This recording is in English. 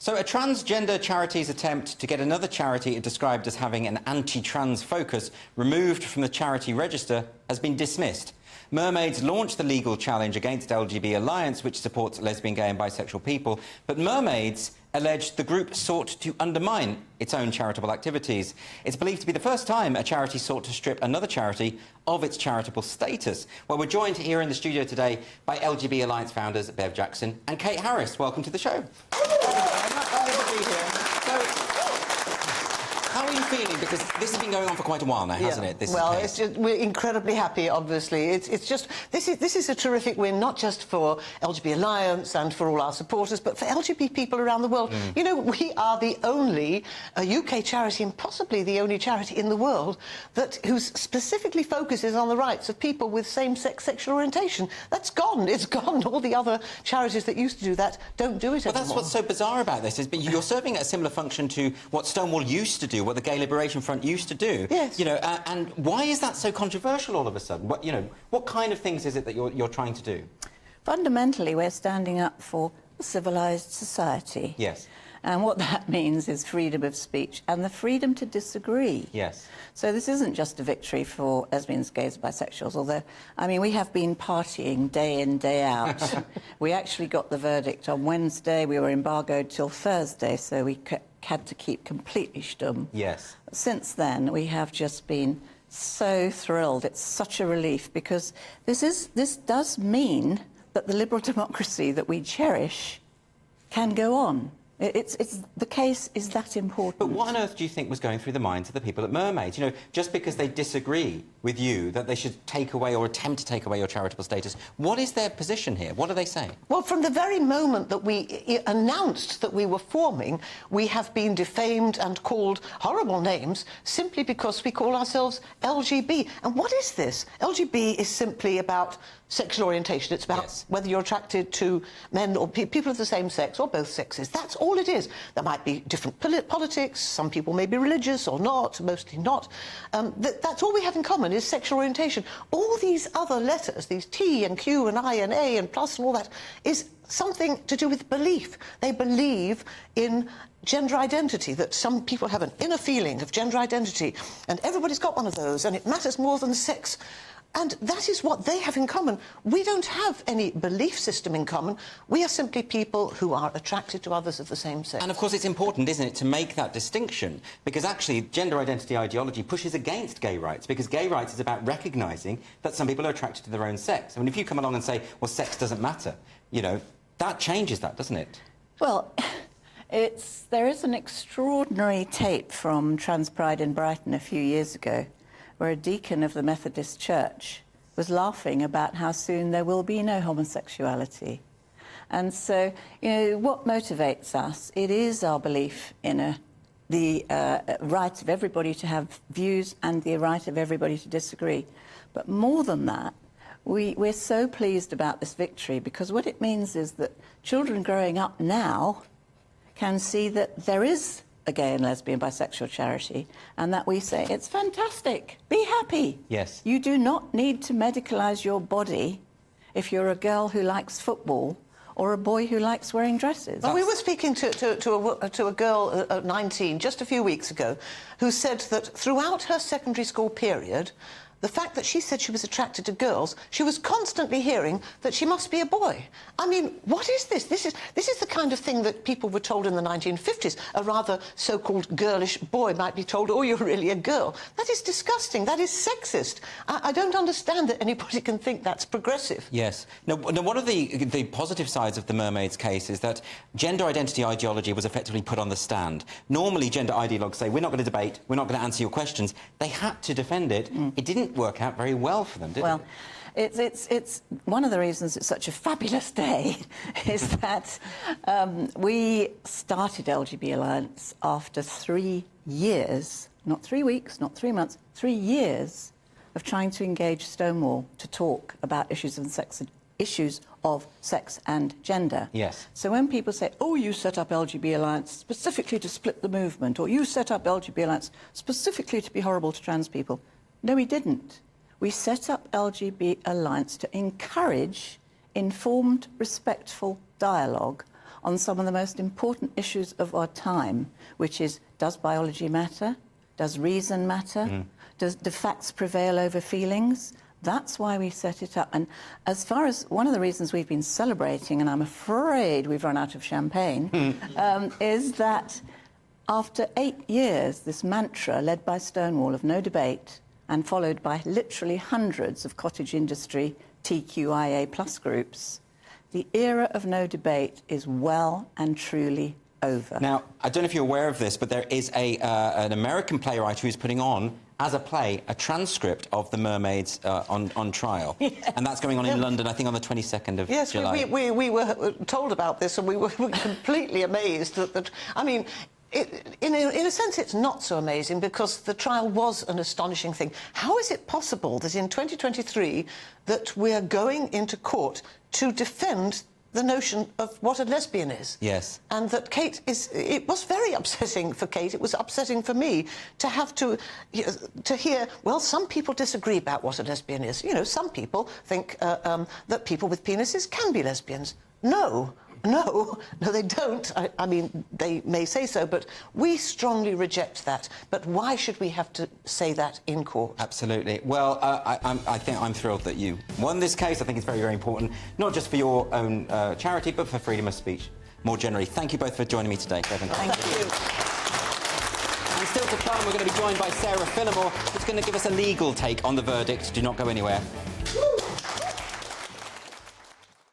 So a transgender charity's attempt to get another charity it described as having an anti-trans focus removed from the charity register has been dismissed. Mermaids launched the legal challenge against LGB Alliance, which supports lesbian, gay and bisexual people, but Mermaids alleged the group sought to undermine its own charitable activities. It's believed to be the first time a charity sought to strip another charity of its charitable status. Well, we're joined here in the studio today by LGB Alliance founders Bev Jackson and Kate Harris. Welcome to the show. How are you feeling? Because this has been going on for quite a while now, hasn't it? It's just, we're incredibly happy, obviously. It's just, this is a terrific win, not just for LGB Alliance and for all our supporters, but for LGBT people around the world. You know, we are the only UK charity, and possibly the only charity in the world, whose specifically focuses on the rights of people with same-sex sexual orientation. That's gone. It's gone. All the other charities that used to do that don't do it anymore. Well, that's what's so bizarre about this, is you're serving a similar function to what Stonewall used to do, what the Gay Liberation Front used to do. Yes. You know, and why is that so controversial all of a sudden? What kind of things is it that you're trying to do? Fundamentally, we're standing up for a civilised society. Yes. And what that means is freedom of speech and the freedom to disagree. Yes. So this isn't just a victory for lesbians, gays, bisexuals, although, I mean, we have been partying day in, day out. We actually got the verdict on Wednesday. We were embargoed till Thursday, so we had to keep completely stum. Yes. Since then, we have just been so thrilled. It's such a relief, because this does mean that the liberal democracy that we cherish can go on. The case is that important. But what on earth do you think was going through the minds of the people at Mermaids? You know, just because they disagree with you that they should take away or attempt to take away your charitable status, what is their position here? What are they saying? Well, from the very moment that we announced that we were forming, we have been defamed and called horrible names simply because we call ourselves LGB. And what is this? LGB is simply about sexual orientation. It's about whether you're attracted to men or people of the same sex or both sexes. That's all it is. There might be different politics. Some people may be religious or not, mostly not. That's all we have in common is sexual orientation. All these other letters, these T and Q and I and A and plus and all that, is something to do with belief. They believe in gender identity, that some people have an inner feeling of gender identity, and everybody's got one of those, and it matters more than sex. And that is what they have in common. We don't have any belief system in common. We are simply people who are attracted to others of the same sex. And, of course, it's important, isn't it, to make that distinction, because actually gender identity ideology pushes against gay rights, because gay rights is about recognising that some people are attracted to their own sex. I mean, if you come along and say, well, sex doesn't matter, you know, that changes that, doesn't it? Well, there is an extraordinary tape from Trans Pride in Brighton a few years ago, where a deacon of the Methodist Church was laughing about how soon there will be no homosexuality. And so, you know, what motivates us? It is our belief in the right of everybody to have views and the right of everybody to disagree. But more than that, we're so pleased about this victory, because what it means is that children growing up now can see that there is a gay and lesbian bisexual charity, and that we say, it's fantastic, be happy. Yes. You do not need to medicalise your body if you're a girl who likes football or a boy who likes wearing dresses. Well, we were speaking to a girl at 19 just a few weeks ago who said that throughout her secondary school period, the fact that she said she was attracted to girls, she was constantly hearing that she must be a boy. I mean, what is this? This is the kind of thing that people were told in the 1950s. A rather so-called girlish boy might be told, oh, you're really a girl. That is disgusting. That is sexist. I don't understand that anybody can think that's progressive. Yes. Now, one of the positive sides of the Mermaids case is that gender identity ideology was effectively put on the stand. Normally, gender ideologues say, we're not going to debate, we're not going to answer your questions. They had to defend it. It didn't work out very well for them, did it? Well, it's one of the reasons it's such a fabulous day is that we started LGB Alliance after 3 years, not 3 weeks, not 3 months, 3 years of trying to engage Stonewall to talk about issues of sex and gender. Yes. So when people say, oh, you set up LGB Alliance specifically to split the movement, or you set up LGB Alliance specifically to be horrible to trans people, no, we didn't. We set up LGB Alliance to encourage informed, respectful dialogue on some of the most important issues of our time, which is, does biology matter? Does reason matter? Do facts prevail over feelings? That's why we set it up. And as far as one of the reasons we've been celebrating, and I'm afraid we've run out of champagne, is that after 8 years, this mantra led by Stonewall of no debate and followed by literally hundreds of cottage industry TQIA plus groups, the era of no debate is well and truly over. Now, I don't know if you're aware of this, but there is an American playwright who's putting on, as a play, a transcript of the Mermaids on trial. Yes. And that's going on in London, I think, on the 22nd of July. Yes, we were told about this, and we were completely amazed that I mean, in a sense, it's not so amazing because the trial was an astonishing thing. How is it possible that in 2023 that we're going into court to defend the notion of what a lesbian is? Yes. And that Kate is... It was very upsetting for Kate. It was upsetting for me to have to hear, well, some people disagree about what a lesbian is. You know, some people think that people with penises can be lesbians. No, they don't. I mean, they may say so, but we strongly reject that. But why should we have to say that in court? Absolutely. Well, I think I'm thrilled that you won this case. I think it's very, very important, not just for your own charity, but for freedom of speech more generally. Thank you both for joining me today, Bev and Kate. Thank you. And still to come, we're going to be joined by Sarah Phillimore, who's going to give us a legal take on the verdict. Do not go anywhere.